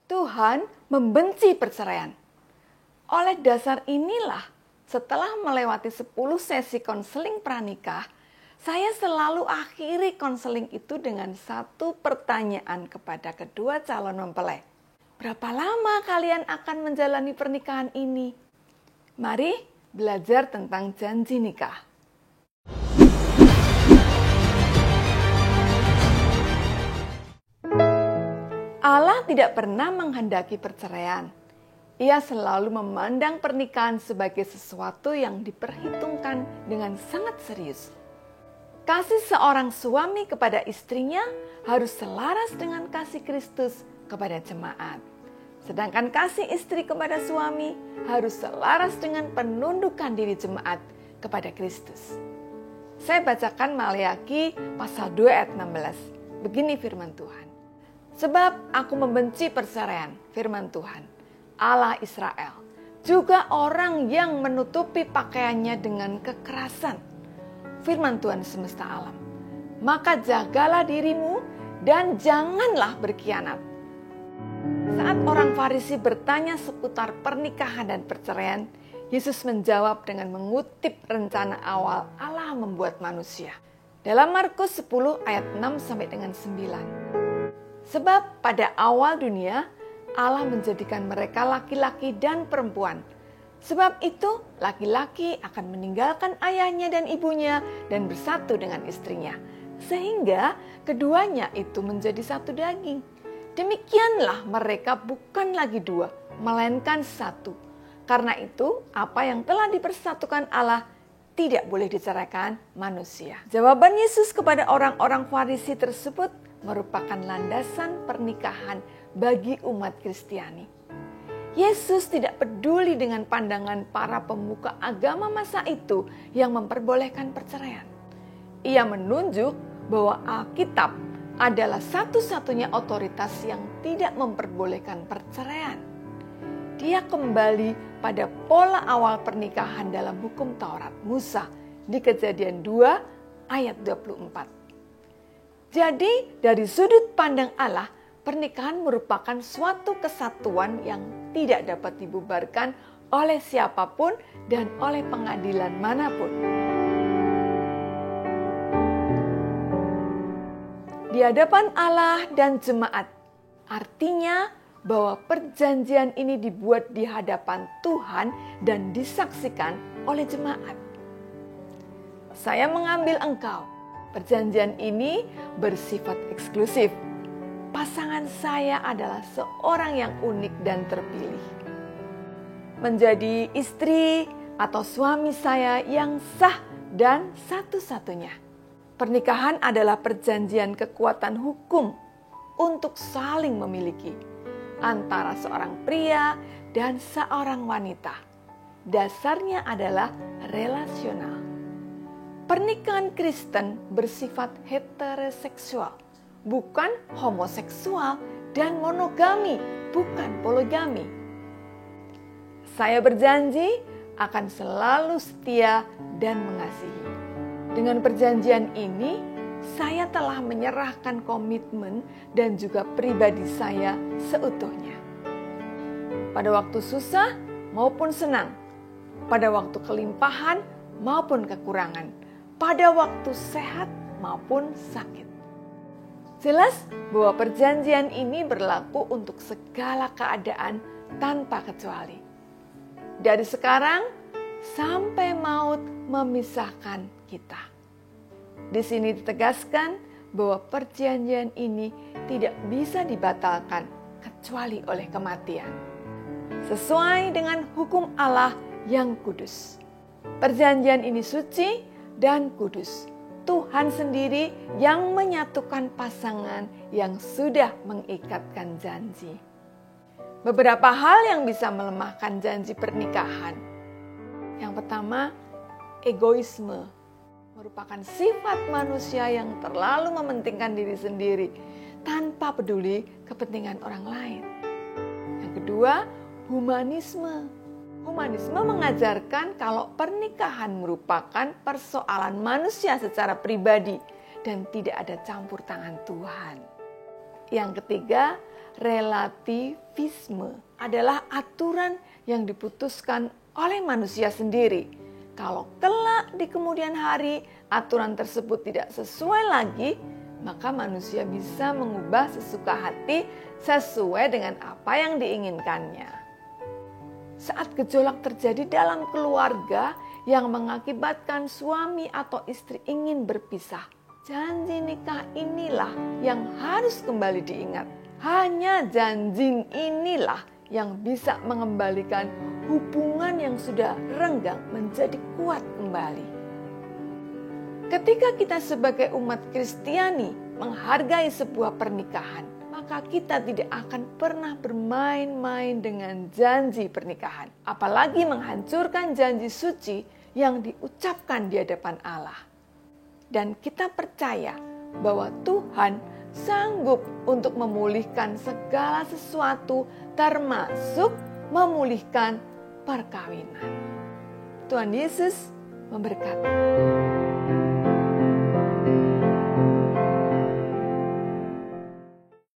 Tuhan membenci perceraian. Oleh dasar inilah, setelah melewati 10 sesi konseling pranikah, saya selalu akhiri konseling itu dengan satu pertanyaan kepada kedua calon mempelai. Berapa lama kalian akan menjalani pernikahan ini? Mari belajar tentang janji nikah. Allah tidak pernah menghendaki perceraian. Ia selalu memandang pernikahan sebagai sesuatu yang diperhitungkan dengan sangat serius. Kasih seorang suami kepada istrinya harus selaras dengan kasih Kristus kepada jemaat. Sedangkan kasih istri kepada suami harus selaras dengan penundukan diri jemaat kepada Kristus. Saya bacakan Maleakhi pasal 2 ayat 16. Begini firman Tuhan. Sebab aku membenci perceraian, firman Tuhan, Allah Israel, juga orang yang menutupi pakaiannya dengan kekerasan, firman Tuhan semesta alam. Maka jagalah dirimu dan janganlah berkhianat. Saat orang Farisi bertanya seputar pernikahan dan perceraian, Yesus menjawab dengan mengutip rencana awal Allah membuat manusia. Dalam Markus 10 ayat 6 sampai dengan 9. Sebab pada awal dunia Allah menjadikan mereka laki-laki dan perempuan. Sebab itu laki-laki akan meninggalkan ayahnya dan ibunya dan bersatu dengan istrinya. Sehingga keduanya itu menjadi satu daging. Demikianlah mereka bukan lagi dua, melainkan satu. Karena itu apa yang telah dipersatukan Allah tidak boleh diceraikan manusia. Jawaban Yesus kepada orang-orang Farisi tersebut merupakan landasan pernikahan bagi umat Kristiani. Yesus tidak peduli dengan pandangan para pemuka agama masa itu yang memperbolehkan perceraian. Ia menunjuk bahwa Alkitab adalah satu-satunya otoritas yang tidak memperbolehkan perceraian. Dia kembali pada pola awal pernikahan dalam hukum Taurat Musa di Kejadian 2 ayat 24. Jadi dari sudut pandang Allah, pernikahan merupakan suatu kesatuan yang tidak dapat dibubarkan oleh siapapun dan oleh pengadilan manapun. Di hadapan Allah dan jemaat, artinya bahwa perjanjian ini dibuat di hadapan Tuhan dan disaksikan oleh jemaat. Saya mengambil engkau. Perjanjian ini bersifat eksklusif. Pasangan saya adalah seorang yang unik dan terpilih. Menjadi istri atau suami saya yang sah dan satu-satunya. Pernikahan adalah perjanjian kekuatan hukum untuk saling memiliki antara seorang pria dan seorang wanita. Dasarnya adalah relasional. Pernikahan Kristen bersifat heteroseksual, bukan homoseksual, dan monogami, bukan poligami. Saya berjanji akan selalu setia dan mengasihi. Dengan perjanjian ini, saya telah menyerahkan komitmen dan juga pribadi saya seutuhnya. Pada waktu susah maupun senang, pada waktu kelimpahan maupun kekurangan, pada waktu sehat maupun sakit. Jelas bahwa perjanjian ini berlaku untuk segala keadaan tanpa kecuali. Dari sekarang sampai maut memisahkan kita. Di sini ditegaskan bahwa perjanjian ini tidak bisa dibatalkan kecuali oleh kematian. Sesuai dengan hukum Allah yang kudus. Perjanjian ini suci dan kudus. Tuhan sendiri yang menyatukan pasangan yang sudah mengikatkan janji. Beberapa hal yang bisa melemahkan janji pernikahan. Yang pertama, egoisme. Merupakan sifat manusia yang terlalu mementingkan diri sendiri tanpa peduli kepentingan orang lain. Yang kedua, humanisme. Humanisme mengajarkan kalau pernikahan merupakan persoalan manusia secara pribadi dan tidak ada campur tangan Tuhan. Yang ketiga, relativisme adalah aturan yang diputuskan oleh manusia sendiri. Kalau kelak di kemudian hari aturan tersebut tidak sesuai lagi, maka manusia bisa mengubah sesuka hati sesuai dengan apa yang diinginkannya. Saat gejolak terjadi dalam keluarga yang mengakibatkan suami atau istri ingin berpisah, janji nikah inilah yang harus kembali diingat. Hanya janji inilah yang bisa mengembalikan hubungan yang sudah renggang menjadi kuat kembali. Ketika kita sebagai umat Kristiani menghargai sebuah pernikahan, maka kita tidak akan pernah bermain-main dengan janji pernikahan. Apalagi menghancurkan janji suci yang diucapkan di hadapan Allah. Dan kita percaya bahwa Tuhan sanggup untuk memulihkan segala sesuatu, termasuk memulihkan perkawinan. Tuhan Yesus memberkati.